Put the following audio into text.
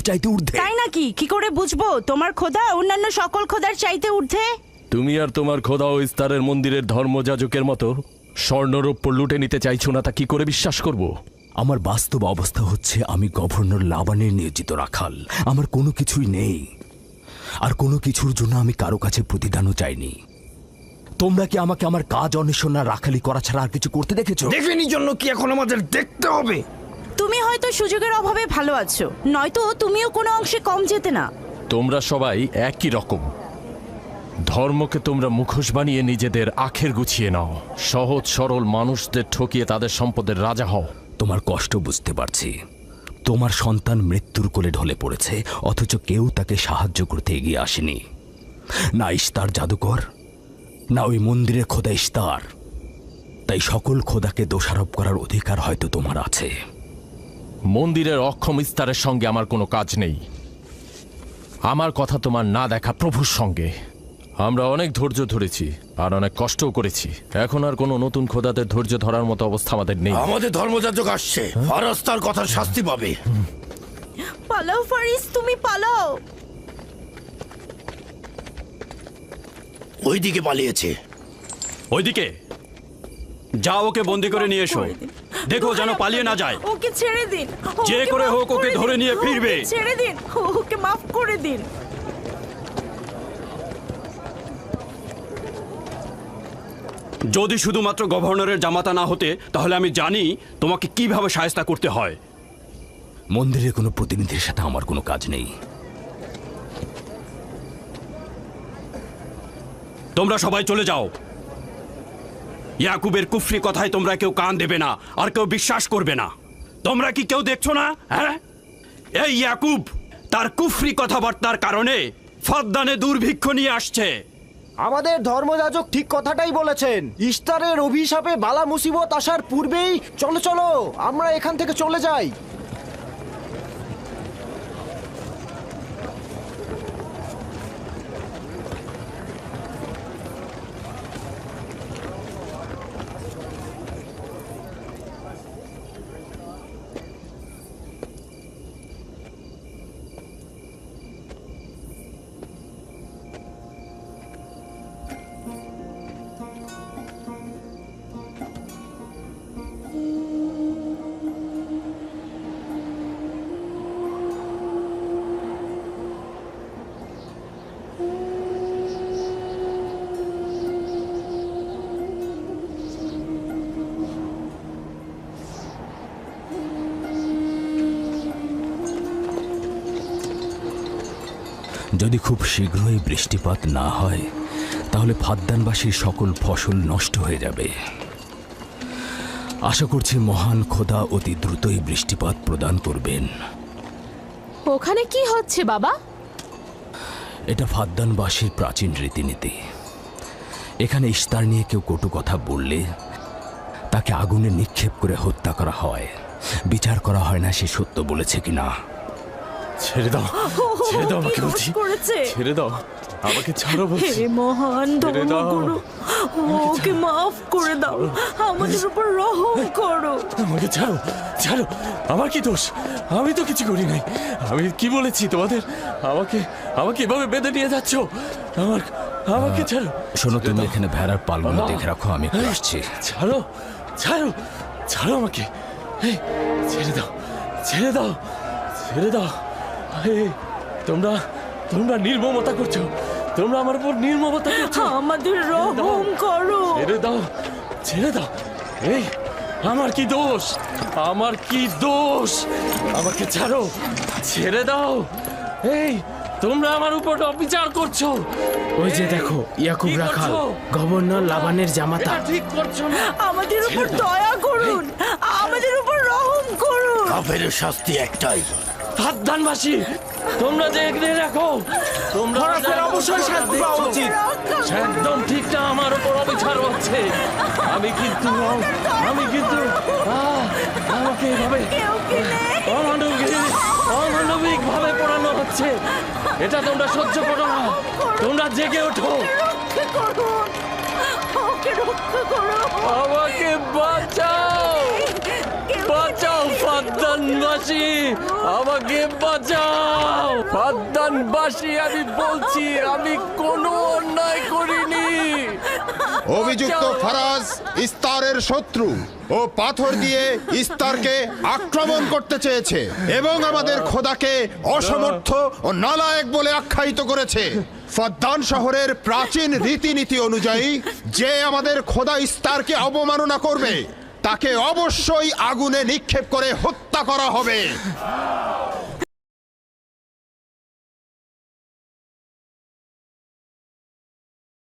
চাইতে ঊর্ধ্বে। তাই নাকি? কি করে বুঝবো তোমার খোদা অন্যান্য সকল খোদার চাইতে ঊর্ধ্বে? তুমি আর তোমার খোদা ও ইস্তারের মন্দিরের ধর্মযাজকের মতো স্বর্ণরৌপ্য লুটে নিতে চাইছো না, তা কি করে বিশ্বাস করব? আমার বাস্তব অবস্থা হচ্ছে আমি গভর্নর লাবানের নিয়োজিত রাখাল। আমার কোনো কিছুই নেই, আর কোনো কিছুর জন্য আমি কারো কাছে প্রতিদানও চাইনি। তোমরা কি আমাকে আমার কাজ অন্বেষণ না রাখালি করা ছাড়া আর কিছু করতে দেখেছো? দেখেনি জন্য কি এখন আমাদের দেখতে হবে? তুমি হয়তো সুযোগের অভাবে ভালো আছো, নয়তো তুমিও কোনো অংশে কম যেতে না। তোমরা সবাই একই রকম। ধর্মকে তোমরা মুখোশ বানিয়ে নিজেদের আখের গুছিয়ে নাও, সহজ সরল মানুষদের ঠকিয়ে তাদের সম্পদের রাজা হও। তোমার কষ্ট বুঝতে পারছি। তোমার সন্তান মৃত্যুর কোলে ঢলে পড়েছে, অথচ কেউ তাকে সাহায্য করতে এগিয়ে আসেনি। না ইস্তার জাদুকর, না ওই মন্দিরের খোদা ইস্তার। তাই সকল খোদাকে দোষারোপ করার অধিকার হয়তো তোমার আছে। মন্দিরের অক্ষম ইস্তারের সঙ্গে আমার কোনো কাজ নেই। আমার কথা তোমার না দেখা প্রভুর সঙ্গে। আমরা অনেক ধৈর্য ধরেছি আর অনেক কষ্টও করেছি। এখন আর কোনো নতুন খোদাদের ধৈর্য ধরার মতো অবস্থা আমাদের নেই। আমাদের ধর্মযাজক আসছে, ফারাজ তার কথার শাস্তি পাবে। পালাও ফারিস, তুমি পালাও। ওইদিকে পালিয়েছে। ওইদিকে যাও, ওকে বন্দি করে নিয়ে এসো। দেখো যেন পালিয়ে না যায়। ওকে ছেড়ে দিন, যে ওকে করে মাফ হোক ওকে দিন, ধরে নিয়ে ফিরবে। ওকে ছেড়ে দিন, ওকে মাফ করে দিন। যদি শুধুমাত্র গভর্নরের জামাতা না হতে, তাহলে আমি জানি তোমাকে কিভাবে শায়েস্তা করতে হয়। মন্দিরের কোনো প্রতিনিধির সাথে আমার কোনো কাজ নেই। তোমরা সবাই চলে যাও। ইয়াকুবের কুফরি কথায় তোমরা কেউ কান দেবে না, আর কেউ বিশ্বাস করবে না। তোমরা কি কেউ দেখছো না? হ্যাঁ, এই ইয়াকুব তার কুফরি কথাবার্তার কারণে ফাদ্দানে দুর্ভিক্ষ নিয়ে আসছে। আমাদের ধর্মযাজক ঠিক কথাটাই বলেছেন। ইস্তারের অভিশাপে বালা মুসিবত আসার পূর্বেই চলো চলো আমরা এখান থেকে চলে যাই। যদি খুব শীঘ্রই বৃষ্টিপাত না হয়, তাহলে ফাদ্দানবাসীর সকল ফসল নষ্ট হয়ে যাবে। আশা করছি মহান খোদা অতি দ্রুতই বৃষ্টিপাত প্রদান করবেন। ওখানে কি হচ্ছে বাবা? এটা ফাদ্দানবাসীর প্রাচীন রীতিনীতি। এখানে ইস্তার নিয়ে কেউ কটু কথা বললে তাকে আগুনে নিক্ষেপ করে হত্যা করা হয়। বিচার করা হয় না সে সত্য বলেছে কিনা। ছেড়ে দাও, ছেড়ে দাও আমাকে বলছি, ছেড়ে দাও আমাকে, ছাড়ো বলছি। হে মহান ছেড়ে দাও। ধর্মগুরু, ওকে মাফ করে দাও, আমাদের উপর রহম করো। আমাকে ছাড়ো, ছাড়ো। আমার কি দোষ? আমি তো কিছু করি নাই। আমি কি বলেছি তোমাদের? আমাকে আমাকে এভাবে বেঁধে নিয়ে যাচ্ছ? আমাকে ছাড়ো। শোনো, তুমি এখানে ভেড়ার পালগুলো দেখে রাখো, আমি একটু আসছি। ছাড়ো, ছাড়ো, ছাড়ো আমাকে। এই, ছেড়ে দাও, ছেড়ে দাও, ছেড়ে দাও। এই, তোমরা তোমরা নির্মমতা করছো। তোমরা আমার উপর নির্মমতা করছো। আমাদের রহম করো। ছেড়ে দাও, ছেড়ে দাও। এই, আমার কি দোষ? আমার কি দোষ? আমাকে ছাড়ো, ছেড়ে দাও। এই, তোমরা আমার উপর অবিচার করছো। ওই যে দেখো, ইয়াকুব কি রাখাল, করছো? গভর্নর লাবানের জামাতা। এটা ঠিক করছো না। আমাদের উপর দয়া করুন, আমাদের উপর রহম করুন। কাফের শাস্তি একটাই। ফাদ্দানবাসী, তোমরা যে এগিয়ে রাখো, তোমরা অবশ্যই শাস্তি পাওয়া উচিত। একদম ঠিক না। আমার উপর অবিচার হচ্ছে। আমি কিন্তু আমাকে এভাবে অমানবিক ভাবে পড়ানো হচ্ছে। এটা তোমরা সহ্য করো না। তোমরা জেগে ওঠো। রক্ষা করুন, ওকে রক্ষা করুন। আমাকে বাঁচাও, বাঁচাও ফাদ্দান ফাদ্দানবাসী আমাকে বাঁচাও! ফাদ্দানবাসী, আমি বলছি আমি কোনো অন্যায় করিনি। অভিযুক্ত ফারাজ ইস্তারের শত্রু ও পাথর দিয়ে ইস্তারকে আক্রমণ করতে চেয়েছে এবং আমাদের খোদাকে অসমর্থ ও নালায়েক বলে আখ্যায়িত করেছে। ফাদ্দান শহরের প্রাচীন রীতিনীতি অনুযায়ী যে আমাদের খোদা ইস্তারকে অবমাননা করবে তাকে অবশ্যই আগুনে নিক্ষেপ করে হত্যা করা হবে।